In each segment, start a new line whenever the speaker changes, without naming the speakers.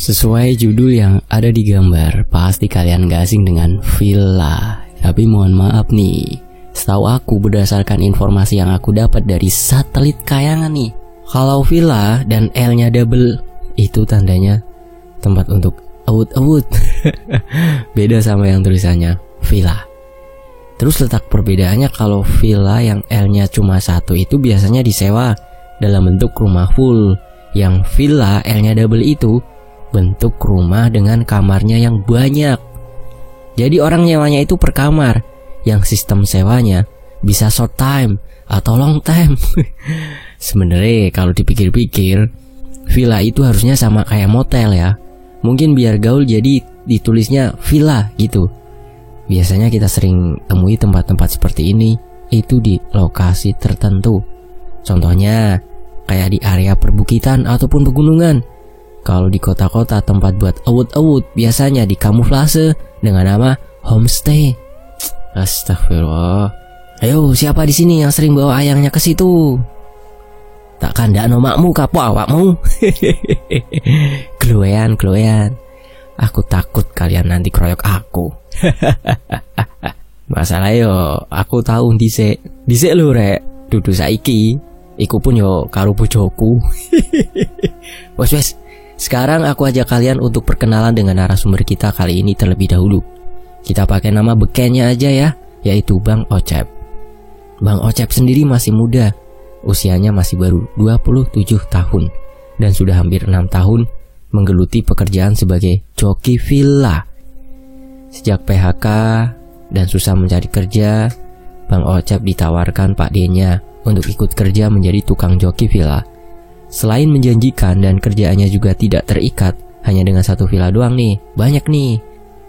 Sesuai judul yang ada di gambar, pasti kalian gak asing dengan villa. Tapi mohon maaf nih, setahu aku berdasarkan informasi yang aku dapat dari satelit kayangan nih, kalau villa dan L-nya double, itu tandanya tempat untuk awut-awut. Beda sama yang tulisannya villa. Terus letak perbedaannya, kalau villa yang L-nya cuma satu itu biasanya disewa dalam bentuk rumah full. Yang villa L-nya double itu bentuk rumah dengan kamarnya yang banyak. Jadi orang nyewanya itu per kamar, yang sistem sewanya bisa short time atau long time. Sebenarnya kalau dipikir-pikir, villa itu harusnya sama kayak motel ya. Mungkin biar gaul jadi ditulisnya villa gitu. Biasanya kita sering temui tempat-tempat seperti ini itu di lokasi tertentu. Contohnya kayak di area perbukitan ataupun pegunungan. Kalau di kota-kota tempat buat awut-awut biasanya dikamuflase dengan nama homestay. Astagfirullah. Ayo, siapa di sini yang sering bawa ayangnya ke situ? Tak kandak nomakmu kapo awakmu. Kloean. Aku takut kalian nanti keroyok aku. Masalah yo, aku tahu dhisik lho rek. Dudu saiki, iku pun yo karo bojoku. Wes. Sekarang aku ajak kalian untuk perkenalan dengan narasumber kita kali ini terlebih dahulu. Kita pakai nama bekennya aja ya, yaitu Bang Ocep. Bang Ocep sendiri masih muda, usianya masih baru 27 tahun dan sudah hampir 6 tahun menggeluti pekerjaan sebagai joki villa. Sejak PHK dan susah mencari kerja, Bang Ocep ditawarkan Pak D-nya untuk ikut kerja menjadi tukang joki villa. Selain menjanjikan dan kerjaannya juga tidak terikat hanya dengan satu villa doang nih, banyak nih.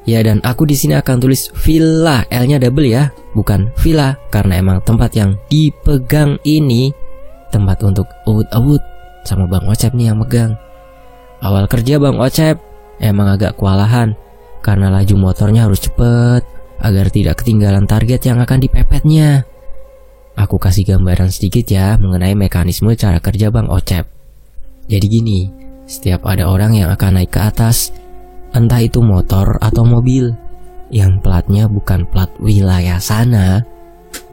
Ya, dan aku di sini akan tulis villa, L-nya double ya, bukan villa, karena emang tempat yang dipegang ini tempat untuk awut-awut sama Bang Ocep nih yang megang. Awal kerja Bang Ocep emang agak kewalahan karena laju motornya harus cepet agar tidak ketinggalan target yang akan dipepetnya. Aku kasih gambaran sedikit ya mengenai mekanisme cara kerja Bang Ocep. Jadi gini, setiap ada orang yang akan naik ke atas, entah itu motor atau mobil, yang platnya bukan plat wilayah sana,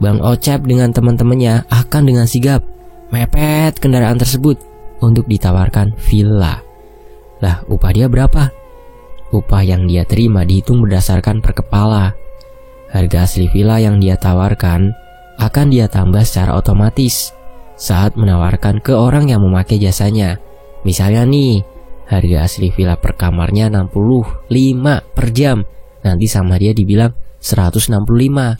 Bang Ocep dengan teman-temannya akan dengan sigap mepet kendaraan tersebut untuk ditawarkan villa. Lah, upah dia berapa? Upah yang dia terima dihitung berdasarkan per kepala. Harga asli villa yang dia tawarkan akan dia tambah secara otomatis saat menawarkan ke orang yang memakai jasanya. Misalnya nih, harga asli villa per kamarnya 65 per jam, nanti sama dia dibilang 165.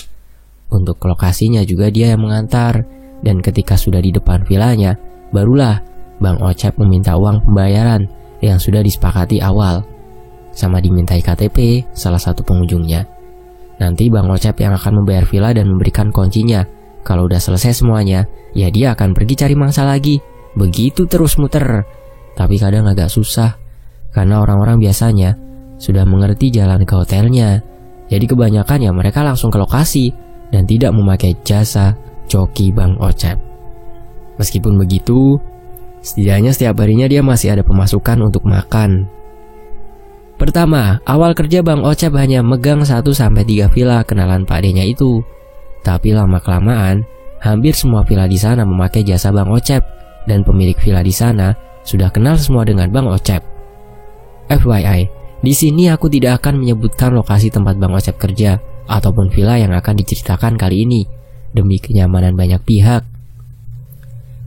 Untuk lokasinya juga dia yang mengantar, dan ketika sudah di depan villanya, barulah Bang Ocep meminta uang pembayaran yang sudah disepakati awal, sama dimintai KTP salah satu pengunjungnya. Nanti Bang Ocep yang akan membayar villa dan memberikan kuncinya. Kalau udah selesai semuanya, ya dia akan pergi cari mangsa lagi. Begitu terus muter. Tapi kadang agak susah, karena orang-orang biasanya sudah mengerti jalan ke hotelnya. Jadi kebanyakan ya mereka langsung ke lokasi dan tidak memakai jasa joki Bang Ocep. Meskipun begitu, setidaknya setiap harinya dia masih ada pemasukan untuk makan. Pertama, awal kerja Bang Ocep hanya megang 1-3 villa kenalan Pak D-nya itu. Tapi lama-kelamaan, hampir semua villa di sana memakai jasa Bang Ocep, dan pemilik villa di sana sudah kenal semua dengan Bang Ocep. FYI, di sini aku tidak akan menyebutkan lokasi tempat Bang Ocep kerja ataupun villa yang akan diceritakan kali ini, demi kenyamanan banyak pihak.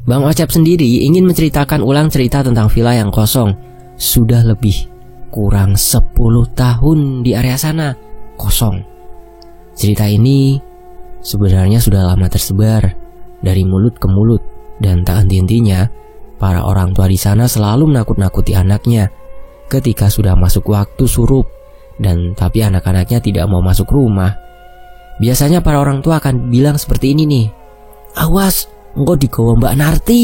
Bang Ocep sendiri ingin menceritakan ulang cerita tentang villa yang kosong. Sudah lebih kurang 10 tahun di area sana kosong. Cerita ini sebenarnya sudah lama tersebar dari mulut ke mulut, dan tak henti-hentinya para orang tua di sana selalu menakut-nakuti anaknya ketika sudah masuk waktu surup, dan tapi anak-anaknya tidak mau masuk rumah. Biasanya para orang tua akan bilang seperti ini nih, "Awas, engkau digawa Mbak Narti."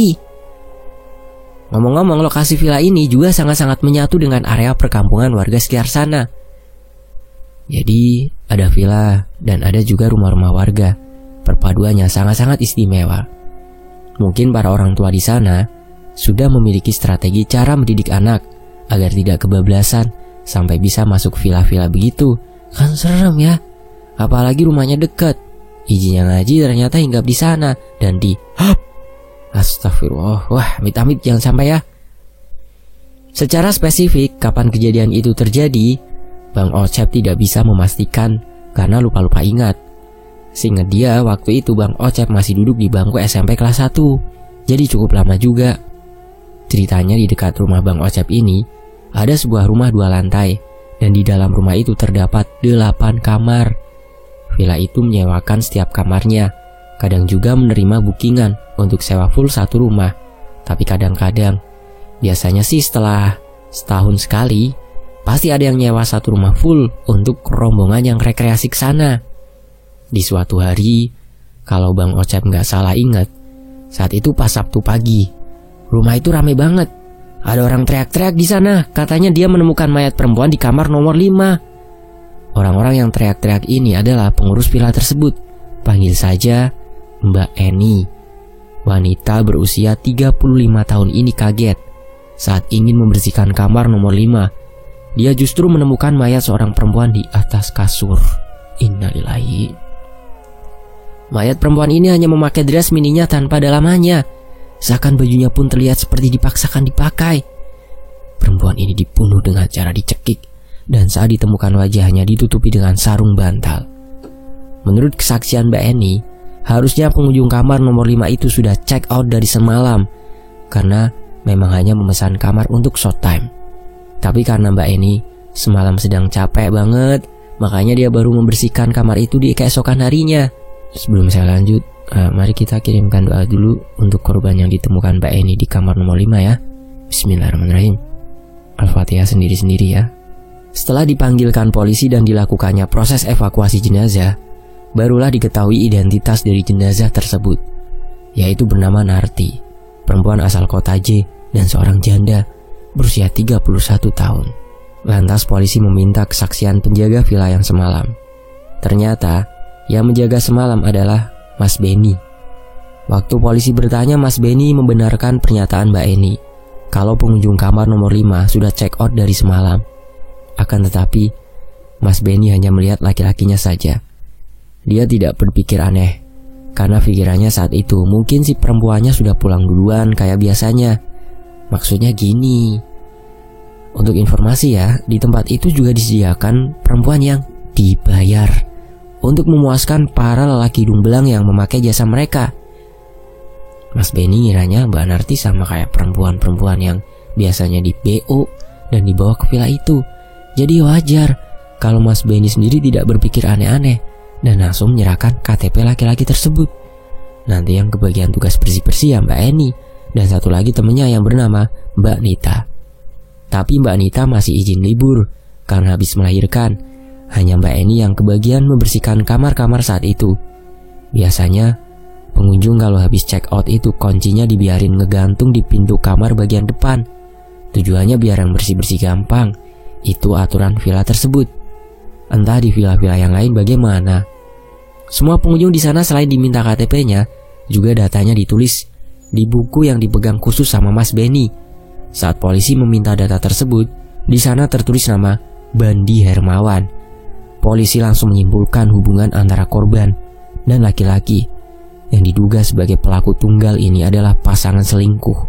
Ngomong-ngomong, lokasi villa ini juga sangat-sangat menyatu dengan area perkampungan warga sekitar sana. Jadi ada villa dan ada juga rumah-rumah warga. Perpaduannya sangat-sangat istimewa. Mungkin para orang tua di sana sudah memiliki strategi cara mendidik anak agar tidak kebablasan sampai bisa masuk villa-villa begitu. Kan serem ya. Apalagi rumahnya dekat. Izinnya ngaji ternyata hinggap di sana dan di Astagfirullah. Wah, amit-amit jangan sampai ya. Secara spesifik kapan kejadian itu terjadi, Bang Ocep tidak bisa memastikan karena lupa-lupa ingat. Seingat dia waktu itu Bang Ocep masih duduk di bangku SMP kelas 1. Jadi cukup lama juga. Ceritanya di dekat rumah Bang Ocep ini ada sebuah rumah 2 lantai dan di dalam rumah itu terdapat 8 kamar. Villa itu menyewakan setiap kamarnya. Kadang juga menerima bookingan untuk sewa full satu rumah. Tapi kadang-kadang, biasanya sih setelah setahun sekali, pasti ada yang nyewa satu rumah full untuk rombongan yang rekreasi ke sana. Di suatu hari, kalau Bang Ocep nggak salah ingat, saat itu pas Sabtu pagi, rumah itu ramai banget. Ada orang teriak-teriak di sana, katanya dia menemukan mayat perempuan di kamar nomor 5. Orang-orang yang teriak-teriak ini adalah pengurus villa tersebut. Panggil saja Mbak Eni. Wanita berusia 35 tahun ini kaget saat ingin membersihkan kamar nomor 5. Dia justru menemukan mayat seorang perempuan di atas kasur. Innalillahi. Mayat perempuan ini hanya memakai dress mininya tanpa dalamannya. Seakan bajunya pun terlihat seperti dipaksakan dipakai. Perempuan ini dibunuh dengan cara dicekik dan saat ditemukan wajahnya ditutupi dengan sarung bantal. Menurut kesaksian Mbak Eni, harusnya pengunjung kamar nomor 5 itu sudah check out dari semalam karena memang hanya memesan kamar untuk short time. Tapi karena Mbak Eni semalam sedang capek banget, makanya dia baru membersihkan kamar itu di keesokan harinya. Sebelum saya lanjut, mari kita kirimkan doa dulu untuk korban yang ditemukan Mbak Eni di kamar nomor 5 ya. Bismillahirrahmanirrahim. Al-Fatihah sendiri-sendiri ya. Setelah dipanggilkan polisi dan dilakukannya proses evakuasi jenazah, barulah diketahui identitas dari jenazah tersebut, yaitu bernama Narti, perempuan asal kota J dan seorang janda berusia 31 tahun. Lantas polisi meminta kesaksian penjaga villa yang semalam. Ternyata yang menjaga semalam adalah Mas Beni. Waktu polisi bertanya, Mas Beni membenarkan pernyataan Mbak Eni kalau pengunjung kamar nomor 5 sudah check out dari semalam. Akan tetapi Mas Beni hanya melihat laki-lakinya saja. Dia tidak berpikir aneh karena pikirannya saat itu mungkin si perempuannya sudah pulang duluan kayak biasanya. Maksudnya gini, untuk informasi ya, di tempat itu juga disediakan perempuan yang dibayar untuk memuaskan para lelaki hidung belang yang memakai jasa mereka. Mas Beni ngiranya Mbak Narti sama kayak perempuan-perempuan yang biasanya di BO dan dibawa ke villa itu. Jadi wajar kalau Mas Beni sendiri tidak berpikir aneh-aneh dan langsung menyerahkan KTP laki-laki tersebut. Nanti yang kebagian tugas bersih-bersih ya Mbak Eni dan satu lagi temennya yang bernama Mbak Nita. Tapi Mbak Nita masih izin libur karena habis melahirkan. Hanya Mbak Eni yang kebagian membersihkan kamar-kamar saat itu. Biasanya pengunjung kalau habis check out itu kuncinya dibiarin ngegantung di pintu kamar bagian depan. Tujuannya biar yang bersih-bersih gampang. Itu aturan villa tersebut. Entah di villa-villa yang lain bagaimana. Semua pengunjung di sana selain diminta KTP-nya, juga datanya ditulis di buku yang dipegang khusus sama Mas Beni. Saat polisi meminta data tersebut, di sana tertulis nama Bandi Hermawan. Polisi langsung menyimpulkan hubungan antara korban dan laki-laki yang diduga sebagai pelaku tunggal ini adalah pasangan selingkuh.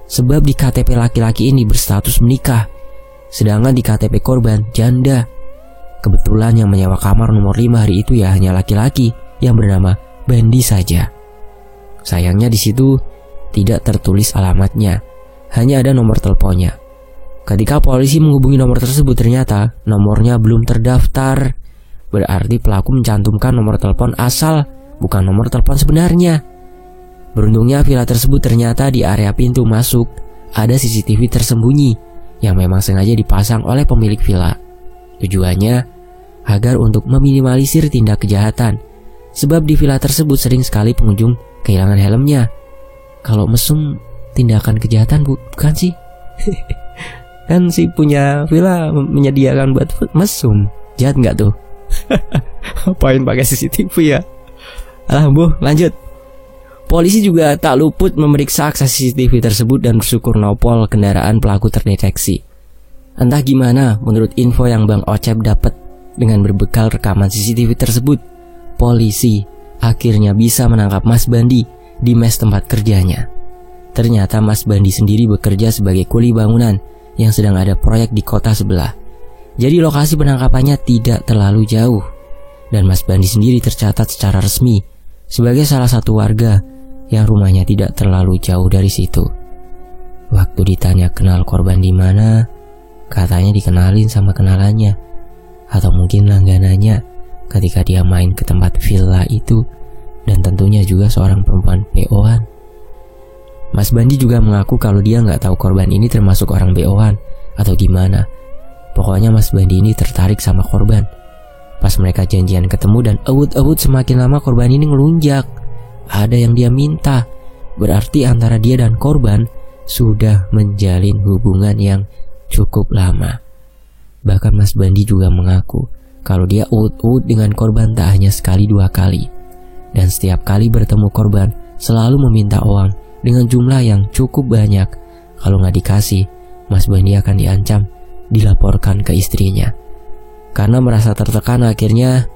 Sebab di KTP laki-laki ini berstatus menikah, sedangkan di KTP korban janda. Kebetulan yang menyewa kamar nomor 5 hari itu ya hanya laki-laki yang bernama Bandi saja. Sayangnya di situ tidak tertulis alamatnya, hanya ada nomor teleponnya. Ketika polisi menghubungi nomor tersebut ternyata nomornya belum terdaftar. Berarti pelaku mencantumkan nomor telepon asal, bukan nomor telepon sebenarnya. Beruntungnya villa tersebut ternyata di area pintu masuk ada CCTV tersembunyi yang memang sengaja dipasang oleh pemilik villa. Tujuannya agar untuk meminimalisir tindak kejahatan. Sebab di villa tersebut sering sekali pengunjung kehilangan helmnya. Kalau mesum tindakan kejahatan bukan sih? Kan si punya villa menyediakan buat mesum. Jahat nggak tuh? Apain pakai CCTV ya? Alah, lanjut. Polisi juga tak luput memeriksa akses CCTV tersebut dan bersyukur nopol kendaraan pelaku terdeteksi. Entah gimana, menurut info yang Bang Ocep dapat dengan berbekal rekaman CCTV tersebut, polisi akhirnya bisa menangkap Mas Bandi di mes tempat kerjanya. Ternyata Mas Bandi sendiri bekerja sebagai kuli bangunan yang sedang ada proyek di kota sebelah. Jadi lokasi penangkapannya tidak terlalu jauh. Dan Mas Bandi sendiri tercatat secara resmi sebagai salah satu warga yang rumahnya tidak terlalu jauh dari situ. Waktu ditanya kenal korban di mana, katanya dikenalin sama kenalannya, atau mungkin langganannya ketika dia main ke tempat villa itu, dan tentunya juga seorang perempuan BO-an. Mas Bandi juga mengaku kalau dia nggak tahu korban ini termasuk orang BO-an atau gimana. Pokoknya Mas Bandi ini tertarik sama korban. Pas mereka janjian ketemu dan awut-awut semakin lama korban ini ngelunjak. Ada yang dia minta. Berarti antara dia dan korban sudah menjalin hubungan yang cukup lama. Bahkan Mas Bandi juga mengaku kalau dia awut-awut dengan korban tak hanya sekali dua kali. Dan setiap kali bertemu korban selalu meminta uang dengan jumlah yang cukup banyak. Kalau nggak dikasih, Mas Bandi akan diancam, dilaporkan ke istrinya. Karena merasa tertekan, akhirnya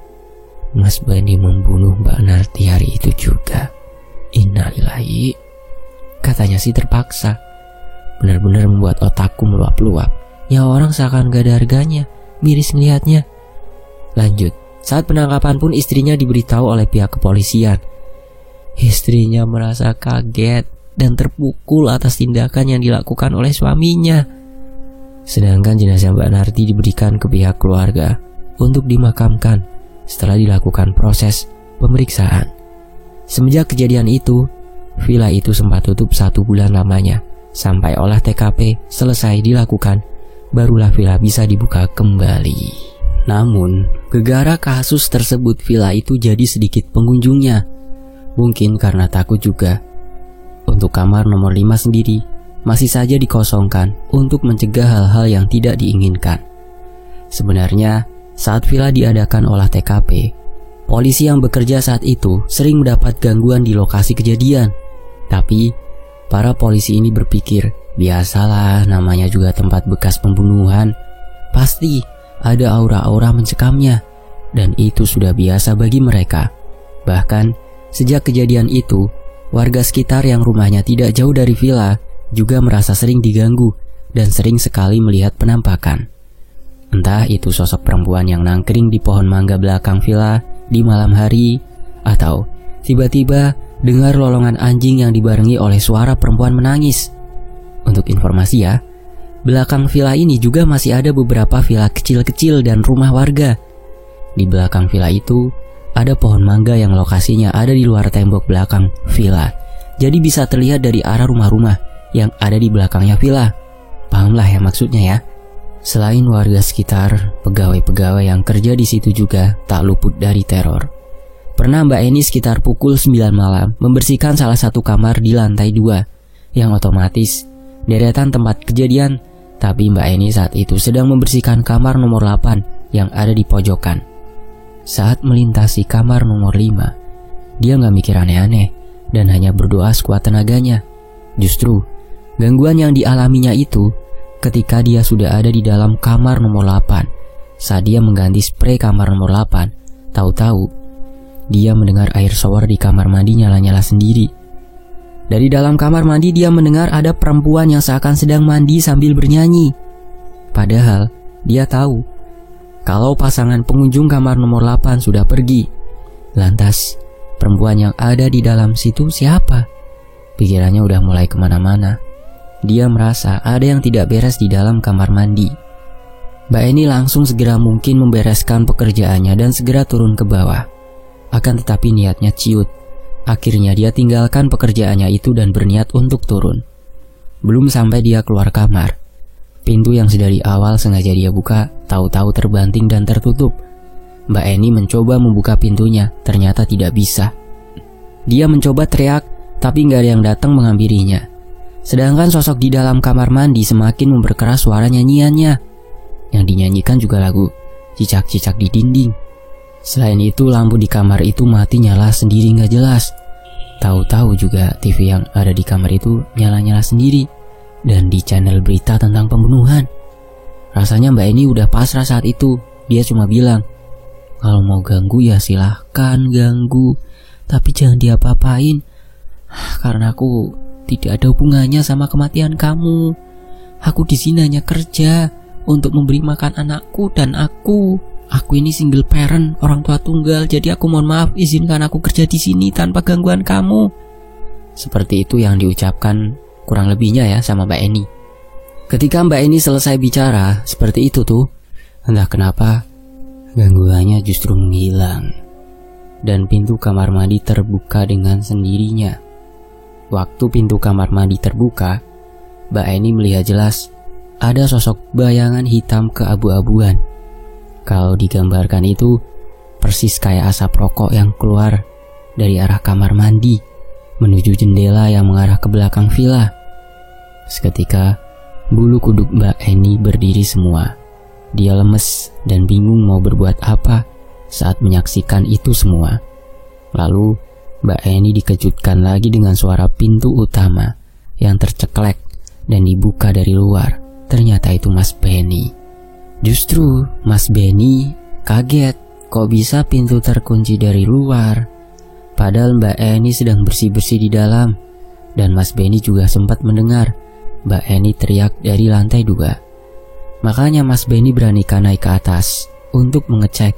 Mas Bandi membunuh Mbak Narti hari itu juga. Innalillahi. Katanya sih terpaksa. Benar-benar membuat otakku meluap-luap. Ya orang seakan gak ada harganya, miris ngelihatnya. Lanjut, saat penangkapan pun istrinya diberitahu oleh pihak kepolisian. Istrinya merasa kaget dan terpukul atas tindakan yang dilakukan oleh suaminya. Sedangkan jenazah Mbak Narti diberikan ke pihak keluarga untuk dimakamkan setelah dilakukan proses pemeriksaan. Semenjak kejadian itu, villa itu sempat tutup 1 bulan lamanya. Sampai olah TKP selesai dilakukan, barulah villa bisa dibuka kembali. Namun, gegara kasus tersebut villa itu jadi sedikit pengunjungnya. Mungkin karena takut juga. Untuk kamar nomor 5 sendiri masih saja dikosongkan untuk mencegah hal-hal yang tidak diinginkan. Sebenarnya, saat villa diadakan olah TKP, polisi yang bekerja saat itu sering mendapat gangguan di lokasi kejadian. Tapi, para polisi ini berpikir, biasalah namanya juga tempat bekas pembunuhan. Pasti ada aura-aura mencekamnya, dan itu sudah biasa bagi mereka. Bahkan, sejak kejadian itu, warga sekitar yang rumahnya tidak jauh dari villa juga merasa sering diganggu dan sering sekali melihat penampakan. Entah itu sosok perempuan yang nangkring di pohon mangga belakang villa di malam hari, atau tiba-tiba dengar lolongan anjing yang dibarengi oleh suara perempuan menangis. Untuk informasi ya, belakang villa ini juga masih ada beberapa villa kecil-kecil dan rumah warga. Di belakang villa itu ada pohon mangga yang lokasinya ada di luar tembok belakang villa. Jadi bisa terlihat dari arah rumah-rumah yang ada di belakangnya villa. Pahamlah ya maksudnya ya. Selain warga sekitar, pegawai-pegawai yang kerja di situ juga tak luput dari teror. Pernah Mbak Eni sekitar pukul 9 malam membersihkan salah satu kamar di lantai 2 yang otomatis deretan tempat kejadian. Tapi Mbak Eni saat itu sedang membersihkan kamar nomor 8 yang ada di pojokan. Saat melintasi kamar nomor 5, dia gak mikir aneh-aneh dan hanya berdoa sekuat tenaganya. Justru gangguan yang dialaminya itu ketika dia sudah ada di dalam kamar nomor 8. Saat dia mengganti spray kamar nomor 8, tahu-tahu dia mendengar air shower di kamar mandi nyala-nyala sendiri. Dari dalam kamar mandi dia mendengar ada perempuan yang seakan sedang mandi sambil bernyanyi. Padahal dia tahu kalau pasangan pengunjung kamar nomor 8 sudah pergi. Lantas perempuan yang ada di dalam situ siapa? Pikirannya udah mulai kemana-mana. Dia merasa ada yang tidak beres di dalam kamar mandi. Mbak Eni langsung segera mungkin membereskan pekerjaannya dan segera turun ke bawah. Akan tetapi niatnya ciut. Akhirnya dia tinggalkan pekerjaannya itu dan berniat untuk turun. Belum sampai dia keluar kamar, pintu yang sedari awal sengaja dia buka tahu-tahu terbanting dan tertutup. Mbak Eni mencoba membuka pintunya, ternyata tidak bisa. Dia mencoba teriak, tapi gak ada yang datang menghampirinya. Sedangkan sosok di dalam kamar mandi semakin memperkeras suara nyanyiannya. Yang dinyanyikan juga lagu Cicak-cicak di dinding. Selain itu lampu di kamar itu mati nyala sendiri gak jelas. Tahu-tahu juga TV yang ada di kamar itu nyala-nyala sendiri dan di channel berita tentang pembunuhan. Rasanya Mbak Eni udah pasrah saat itu. Dia cuma bilang, kalau mau ganggu ya silahkan ganggu, tapi jangan diapa-apain, karena aku tidak ada hubungannya sama kematian kamu. Aku di sini hanya kerja untuk memberi makan anakku, dan aku ini single parent, orang tua tunggal. Jadi aku mohon maaf, izinkan aku kerja di sini tanpa gangguan kamu. Seperti itu yang diucapkan kurang lebihnya ya sama Mbak Eni. Ketika Mbak Eni selesai bicara seperti itu tuh, entah kenapa gangguannya justru menghilang dan pintu kamar mandi terbuka dengan sendirinya. Waktu pintu kamar mandi terbuka, Mbak Eni melihat jelas ada sosok bayangan hitam keabu-abuan. Kalau digambarkan itu persis kayak asap rokok yang keluar dari arah kamar mandi menuju jendela yang mengarah ke belakang villa. Seketika bulu kuduk Mbak Eni berdiri semua. Dia lemes dan bingung mau berbuat apa saat menyaksikan itu semua. Lalu Mbak Eni dikejutkan lagi dengan suara pintu utama yang terceklek dan dibuka dari luar. Ternyata itu Mas Benny. Justru Mas Benny kaget kok bisa pintu terkunci dari luar, padahal Mbak Eni sedang bersih-bersih di dalam. Dan Mas Benny juga sempat mendengar Mbak Eni teriak dari lantai 2. Makanya Mas Benny beranikan naik ke atas untuk mengecek,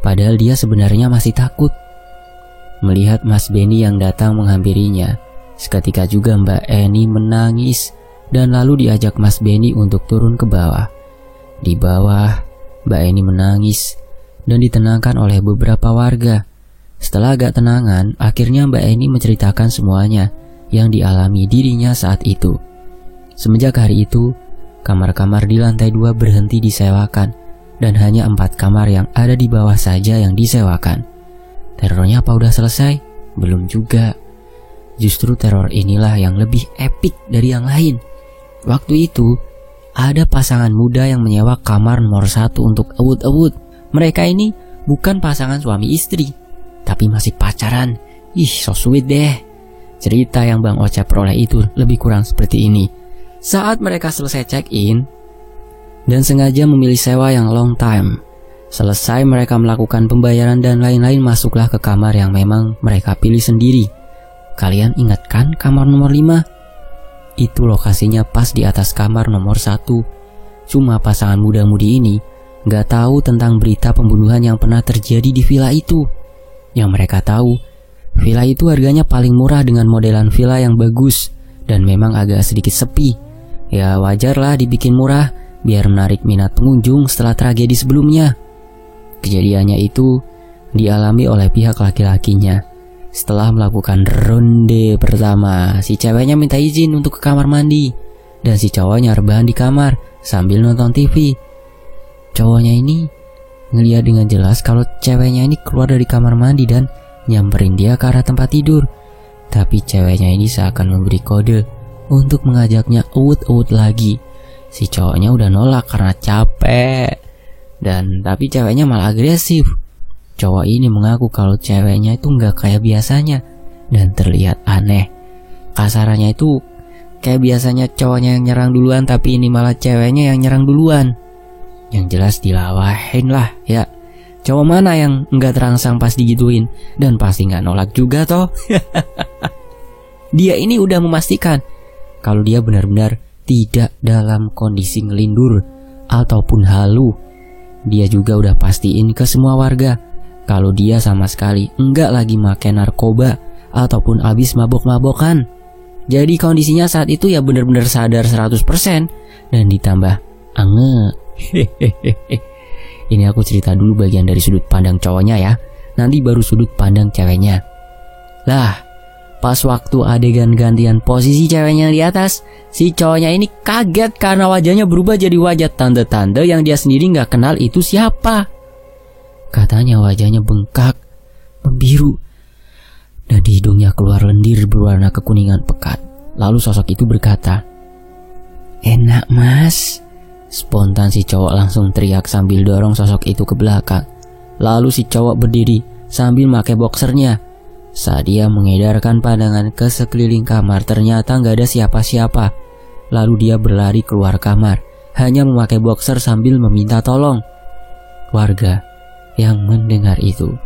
padahal dia sebenarnya masih takut. Melihat Mas Benny yang datang menghampirinya, seketika juga Mbak Eni menangis dan lalu diajak Mas Benny untuk turun ke bawah. Di bawah, Mbak Eni menangis dan ditenangkan oleh beberapa warga. Setelah agak tenangan, akhirnya Mbak Eni menceritakan semuanya yang dialami dirinya saat itu. Semenjak hari itu, kamar-kamar di lantai 2 berhenti disewakan dan hanya 4 kamar yang ada di bawah saja yang disewakan. Terornya apa udah selesai? Belum juga. Justru teror inilah yang lebih epik dari yang lain. Waktu itu, ada pasangan muda yang menyewa kamar nomor 1 untuk ewut-ewut. Mereka ini bukan pasangan suami istri, tapi masih pacaran. Ih, so sweet deh. Cerita yang Bang Ocep peroleh itu lebih kurang seperti ini. Saat mereka selesai check-in dan sengaja memilih sewa yang long time, selesai mereka melakukan pembayaran dan lain-lain, masuklah ke kamar yang memang mereka pilih sendiri. Kalian ingat kan kamar nomor 5? Itu lokasinya pas di atas kamar nomor 1. Cuma pasangan muda-mudi ini gak tahu tentang berita pembunuhan yang pernah terjadi di villa itu. Yang mereka tahu, villa itu harganya paling murah dengan modelan villa yang bagus dan memang agak sedikit sepi. Ya wajarlah dibikin murah biar menarik minat pengunjung setelah tragedi sebelumnya. Kejadiannya itu dialami oleh pihak laki-lakinya. Setelah melakukan ronde pertama, si ceweknya minta izin untuk ke kamar mandi dan si cowoknya rebahan di kamar sambil nonton TV. Cowoknya ini ngeliat dengan jelas kalau ceweknya ini keluar dari kamar mandi dan nyamperin dia ke arah tempat tidur. Tapi ceweknya ini seakan memberi kode untuk mengajaknya ewut-ewut lagi. Si cowoknya udah nolak karena capek. Tapi ceweknya malah agresif. Cowok ini mengaku kalau ceweknya itu nggak kayak biasanya dan terlihat aneh. Kasarannya itu kayak biasanya cowoknya yang nyerang duluan, tapi ini malah ceweknya yang nyerang duluan. Yang jelas dilawahin lah ya. Cowok mana yang nggak terangsang pas digituin, dan pasti nggak nolak juga toh. Dia ini udah memastikan kalau dia benar-benar tidak dalam kondisi ngelindur ataupun halu. Dia juga udah pastiin ke semua warga kalau dia sama sekali enggak lagi make narkoba ataupun abis mabok-mabokan. Jadi kondisinya saat itu ya benar-benar sadar 100% dan ditambah ange. Ini aku cerita dulu bagian dari sudut pandang cowoknya ya, nanti baru sudut pandang ceweknya. Lah, pas waktu adegan gantian posisi ceweknya di atas, si cowoknya ini kaget karena wajahnya berubah jadi wajah tanda-tanda yang dia sendiri gak kenal itu siapa. Katanya wajahnya bengkak, membiru, dan di hidungnya keluar lendir berwarna kekuningan pekat. Lalu sosok itu berkata, "Enak mas." Spontan si cowok langsung teriak sambil dorong sosok itu ke belakang. Lalu si cowok berdiri sambil pakai boxernya. Saat dia mengedarkan pandangan ke sekeliling kamar, ternyata gak ada siapa-siapa. Lalu dia berlari keluar kamar hanya memakai boxer sambil meminta tolong. Warga yang mendengar itu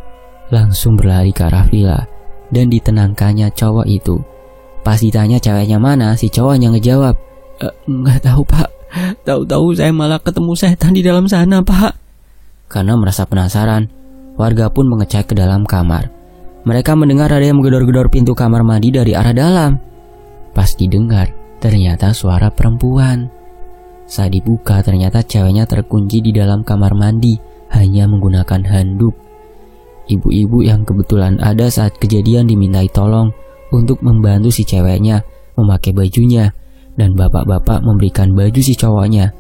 langsung berlari ke arah villa dan ditenangkannya cowok itu. Pas ditanya ceweknya mana, si cowoknya ngejawab, "Nggak tahu pak, tahu-tahu saya malah ketemu setan di dalam sana pak." Karena merasa penasaran, warga pun mengecek ke dalam kamar. Mereka mendengar ada yang menggedor-gedor pintu kamar mandi dari arah dalam. Pas didengar, ternyata suara perempuan. Saat dibuka, ternyata ceweknya terkunci di dalam kamar mandi, hanya menggunakan handuk. Ibu-ibu yang kebetulan ada saat kejadian dimintai tolong untuk membantu si ceweknya memakai bajunya, dan bapak-bapak memberikan baju si cowoknya.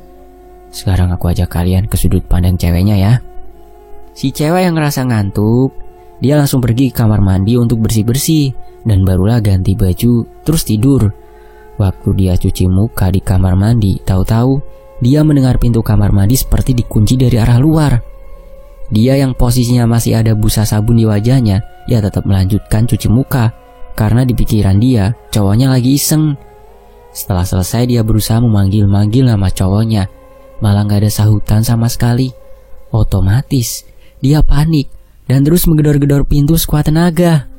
Sekarang aku ajak kalian ke sudut pandang ceweknya ya. Si cewek yang ngerasa ngantuk, dia langsung pergi ke kamar mandi untuk bersih-bersih dan barulah ganti baju terus tidur. Waktu dia cuci muka di kamar mandi, tahu-tahu dia mendengar pintu kamar mandi seperti dikunci dari arah luar. Dia yang posisinya masih ada busa sabun di wajahnya, ya tetap melanjutkan cuci muka karena di pikiran dia cowoknya lagi iseng. Setelah selesai dia berusaha memanggil-manggil nama cowoknya, malah gak ada sahutan sama sekali. Otomatis dia panik dan terus menggedor-gedor pintu sekuat tenaga.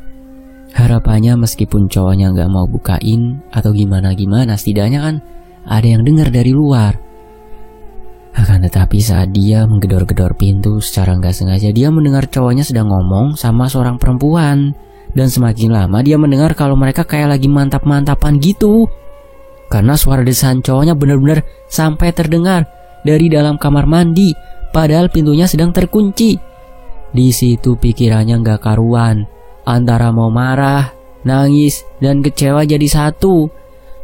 Harapannya meskipun cowoknya gak mau bukain atau gimana-gimana, setidaknya kan ada yang dengar dari luar. Akan tetapi saat dia menggedor-gedor pintu secara gak sengaja, dia mendengar cowoknya sedang ngomong sama seorang perempuan. Dan semakin lama dia mendengar kalau mereka kayak lagi mantap-mantapan gitu. Karena suara desahan cowoknya benar-benar sampai terdengar dari dalam kamar mandi, padahal pintunya sedang terkunci. Di situ pikirannya gak karuan, antara mau marah, nangis, dan kecewa jadi satu.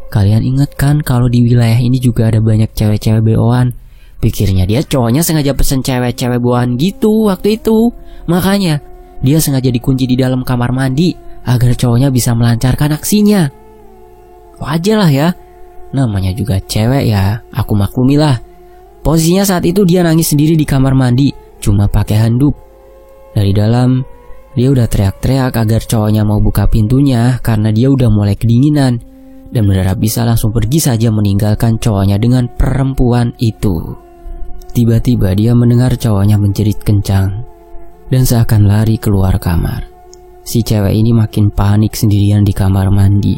Kalian ingat kan kalau di wilayah ini juga ada banyak cewek-cewek beoan? Pikirnya dia cowoknya sengaja pesen cewek-cewek beoan gitu waktu itu. Makanya dia sengaja dikunci di dalam kamar mandi agar cowoknya bisa melancarkan aksinya. Wajar lah ya, namanya juga cewek ya, aku maklumilah. Posisinya saat itu dia nangis sendiri di kamar mandi, cuma pakai handuk. Dari dalam, dia udah teriak-teriak agar cowoknya mau buka pintunya karena dia udah mulai kedinginan. Dan berharap bisa langsung pergi saja meninggalkan cowoknya dengan perempuan itu. Tiba-tiba dia mendengar cowoknya menjerit kencang dan seakan lari keluar kamar. Si cewek ini makin panik sendirian di kamar mandi.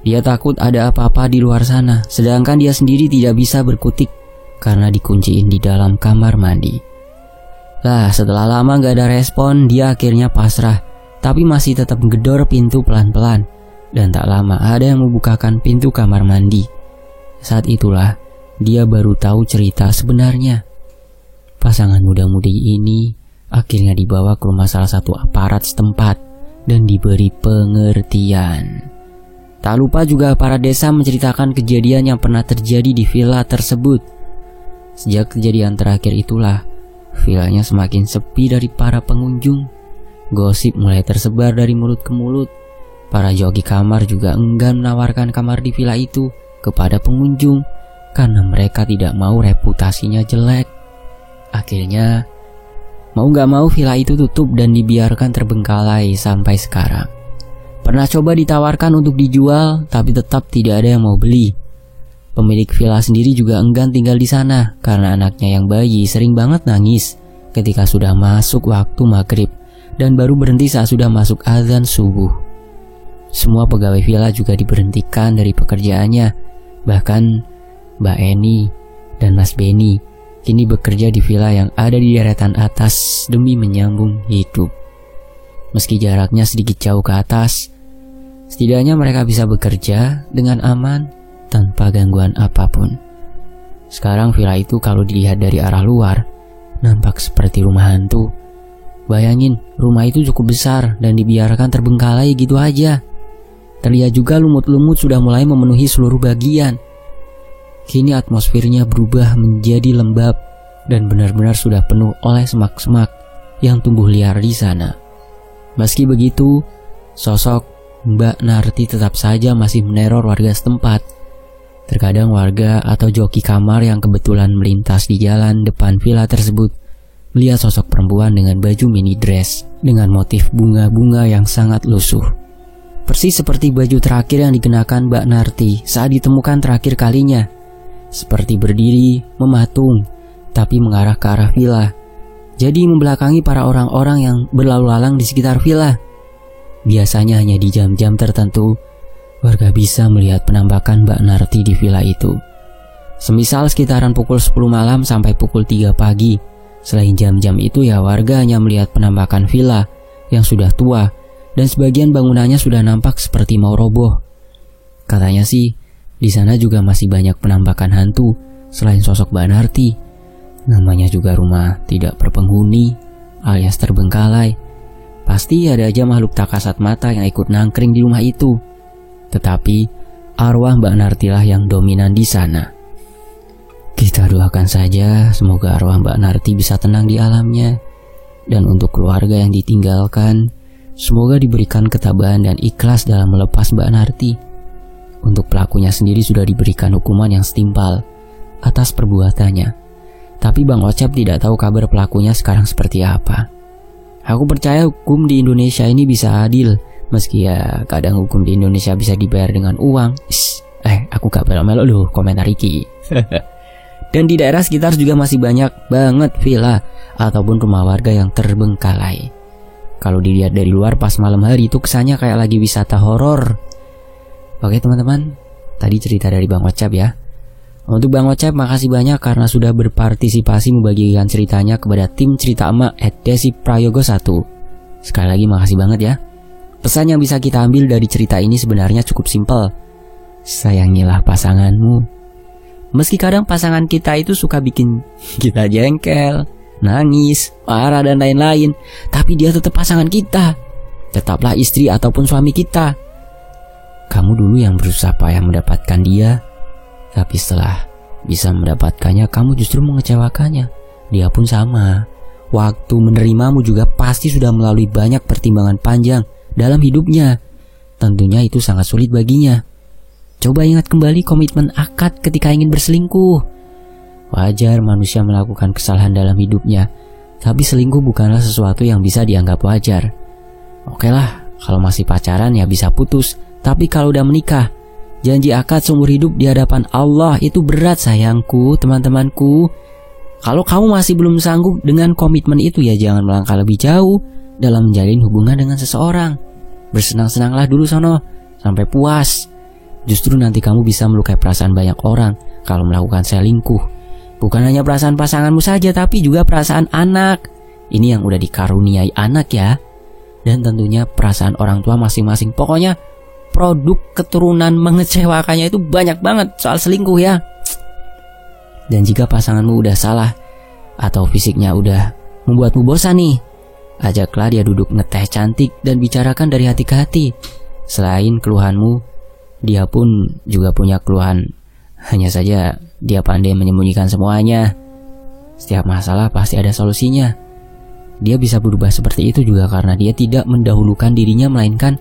Dia takut ada apa-apa di luar sana, sedangkan dia sendiri tidak bisa berkutik karena dikunciin di dalam kamar mandi. Lah, setelah lama gak ada respon, dia akhirnya pasrah, tapi masih tetap menggedor pintu pelan-pelan. Dan tak lama ada yang membukakan pintu kamar mandi. Saat itulah dia baru tahu cerita sebenarnya. Pasangan muda-mudi ini akhirnya dibawa ke rumah salah satu aparat setempat dan diberi pengertian. Tak lupa juga aparat desa menceritakan kejadian yang pernah terjadi di villa tersebut. Sejak kejadian terakhir itulah, villanya semakin sepi dari para pengunjung. Gosip mulai tersebar dari mulut ke mulut. Para joki kamar juga enggan menawarkan kamar di villa itu kepada pengunjung karena mereka tidak mau reputasinya jelek. Akhirnya, mau gak mau villa itu tutup dan dibiarkan terbengkalai sampai sekarang. Pernah coba ditawarkan untuk dijual, tapi tetap tidak ada yang mau beli. Pemilik villa sendiri juga enggan tinggal di sana karena anaknya yang bayi sering banget nangis ketika sudah masuk waktu maghrib dan baru berhenti saat sudah masuk azan subuh. Semua pegawai villa juga diberhentikan dari pekerjaannya. Bahkan Mbak Eni dan Mas Beni kini bekerja di villa yang ada di deretan atas demi menyambung hidup. Meski jaraknya sedikit jauh ke atas, setidaknya mereka bisa bekerja dengan aman tanpa gangguan apapun. Sekarang villa itu kalau dilihat dari arah luar nampak seperti rumah hantu. Bayangin, rumah itu cukup besar dan dibiarkan terbengkalai gitu aja. Terlihat juga lumut-lumut sudah mulai memenuhi seluruh bagian. Kini atmosfernya berubah menjadi lembab dan benar-benar sudah penuh oleh semak-semak yang tumbuh liar di sana. Meski begitu, sosok Mbak Narti tetap saja masih meneror warga setempat. Terkadang warga atau joki kamar yang kebetulan melintas di jalan depan villa tersebut melihat sosok perempuan dengan baju mini dress dengan motif bunga-bunga yang sangat lusuh. Persis seperti baju terakhir yang dikenakan Mbak Narti saat ditemukan terakhir kalinya. seperti berdiri, mematung, tapi mengarah ke arah villa. Jadi membelakangi para orang-orang yang berlalu lalang di sekitar villa. Biasanya hanya di jam-jam tertentu, warga bisa melihat penampakan Mbak Narti di villa itu. Semisal sekitaran pukul 10 malam sampai pukul 3 pagi. Selain jam-jam itu ya warga hanya melihat penampakan villa yang sudah tua dan sebagian bangunannya sudah nampak seperti mau roboh. Katanya sih, di sana juga masih banyak penampakan hantu selain sosok Mbak Narti. Namanya juga rumah tidak berpenghuni alias terbengkalai. Pasti ada aja makhluk tak kasat mata yang ikut nangkring di rumah itu. Tetapi arwah Mbak Narti lah yang dominan di sana. Kita doakan saja semoga arwah Mbak Narti bisa tenang di alamnya. Dan untuk keluarga yang ditinggalkan, semoga diberikan ketabahan dan ikhlas dalam melepas Mbak Narti. Untuk pelakunya sendiri sudah diberikan hukuman yang setimpal atas perbuatannya. Tapi Bang Ocep tidak tahu kabar pelakunya sekarang seperti apa. Aku percaya hukum di Indonesia ini bisa adil, meski ya kadang hukum di Indonesia bisa dibayar dengan uang. Aku gak melo-melo loh komentar Iki. Dan di daerah sekitar juga masih banyak banget villa ataupun rumah warga yang terbengkalai. Kalau dilihat dari luar pas malam hari itu kesannya kayak lagi wisata horor. Oke teman-teman, tadi cerita dari Bang Ocep ya. Untuk Bang Ocep makasih banyak karena sudah berpartisipasi membagikan ceritanya kepada tim cerita emak @desiprayogo1. Sekali lagi makasih banget ya. Pesan yang bisa kita ambil dari cerita ini sebenarnya cukup simpel. Sayangilah pasanganmu. Meski kadang pasangan kita itu suka bikin kita jengkel, nangis, marah dan lain-lain, tapi dia tetap pasangan kita. Tetaplah istri ataupun suami kita. Kamu dulu yang berusaha payah mendapatkan dia, tapi setelah bisa mendapatkannya, kamu justru mengecewakannya. Dia pun sama. Waktu menerimamu juga pasti sudah melalui banyak pertimbangan panjang dalam hidupnya. Tentunya itu sangat sulit baginya. Coba ingat kembali komitmen akad ketika ingin berselingkuh. Wajar manusia melakukan kesalahan dalam hidupnya, tapi selingkuh bukanlah sesuatu yang bisa dianggap wajar. Oke lah, kalau masih pacaran ya bisa putus. Tapi kalau udah menikah, janji akad seumur hidup di hadapan Allah itu berat sayangku, teman-temanku. Kalau kamu masih belum sanggup dengan komitmen itu ya jangan melangkah lebih jauh dalam menjalin hubungan dengan seseorang. Bersenang-senanglah dulu sono, sampai puas. Justru nanti kamu bisa melukai perasaan banyak orang kalau melakukan selingkuh. Bukan hanya perasaan pasanganmu saja, tapi juga perasaan anak. Ini yang udah dikaruniai anak ya. Dan tentunya perasaan orang tua masing-masing. Pokoknya produk keturunan mengecewakannya itu banyak banget soal selingkuh ya. Dan jika pasanganmu udah salah atau fisiknya udah membuatmu bosan nih, ajaklah dia duduk ngeteh cantik dan bicarakan dari hati ke hati. Selain keluhanmu, dia pun juga punya keluhan. Hanya saja dia pandai menyembunyikan semuanya. Setiap masalah pasti ada solusinya. Dia bisa berubah seperti itu juga karena dia tidak mendahulukan dirinya, melainkan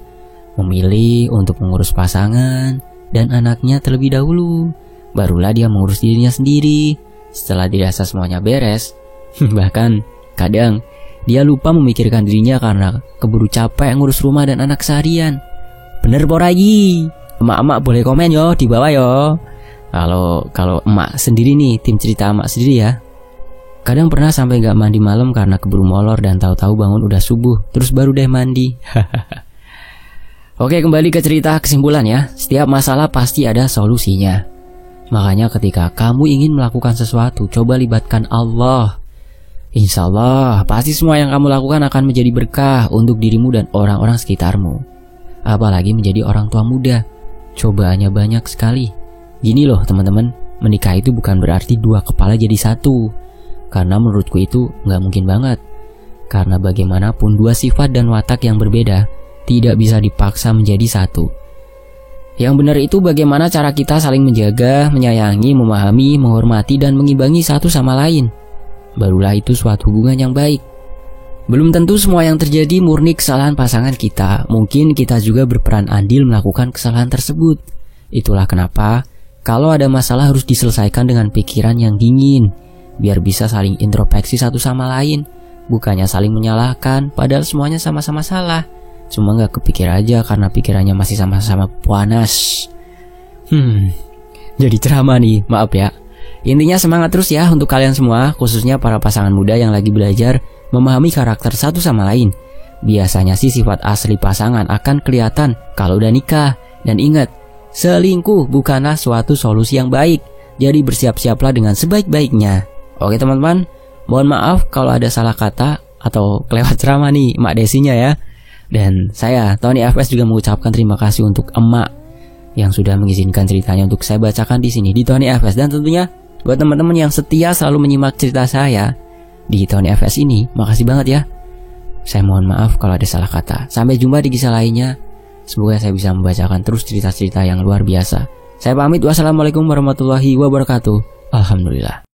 memilih untuk mengurus pasangan dan anaknya terlebih dahulu. Barulah dia mengurus dirinya sendiri. Setelah dirasa semuanya beres, bahkan kadang dia lupa memikirkan dirinya karena keburu capek ngurus rumah dan anak seharian. Bener poragi? Emak-emak boleh komen yo di bawah yo. Kalau emak sendiri nih, tim cerita emak sendiri ya. Kadang pernah sampai gak mandi malam karena keburu molor dan tahu-tahu bangun udah subuh, terus baru deh mandi. Oke, kembali ke cerita kesimpulan ya. Setiap masalah pasti ada solusinya. Makanya ketika kamu ingin melakukan sesuatu, coba libatkan Allah. Insya Allah, pasti semua yang kamu lakukan akan menjadi berkah untuk dirimu dan orang-orang sekitarmu. Apalagi menjadi orang tua muda. Cobaannya banyak sekali. Gini loh teman-teman, menikah itu bukan berarti dua kepala jadi satu. Karena menurutku itu gak mungkin banget. Karena bagaimanapun dua sifat dan watak yang berbeda tidak bisa dipaksa menjadi satu. Yang benar itu bagaimana cara kita saling menjaga, menyayangi, memahami, menghormati, dan mengimbangi satu sama lain. Barulah itu suatu hubungan yang baik. Belum tentu semua yang terjadi murni kesalahan pasangan kita. Mungkin kita juga berperan andil melakukan kesalahan tersebut. Itulah kenapa kalau ada masalah harus diselesaikan dengan pikiran yang dingin, biar bisa saling introspeksi satu sama lain. Bukannya saling menyalahkan, padahal semuanya sama-sama salah. Cuma gak kepikir aja karena pikirannya masih sama-sama panas. Jadi ceramah nih, maaf ya. Intinya semangat terus ya untuk kalian semua, khususnya para pasangan muda yang lagi belajar memahami karakter satu sama lain. Biasanya sih sifat asli pasangan akan kelihatan kalau udah nikah. Dan ingat, selingkuh bukanlah suatu solusi yang baik. Jadi bersiap-siaplah dengan sebaik-baiknya. Oke teman-teman, mohon maaf kalau ada salah kata atau kelewat ceramah nih Mak Desinya ya. Dan saya, Tony FS, juga mengucapkan terima kasih untuk emak yang sudah mengizinkan ceritanya untuk saya bacakan di sini di Tony FS. Dan tentunya buat teman-teman yang setia selalu menyimak cerita saya di Tony FS ini, makasih banget ya. Saya mohon maaf kalau ada salah kata. Sampai jumpa di kisah lainnya. Semoga saya bisa membacakan terus cerita-cerita yang luar biasa. Saya pamit, wassalamualaikum warahmatullahi wabarakatuh. Alhamdulillah.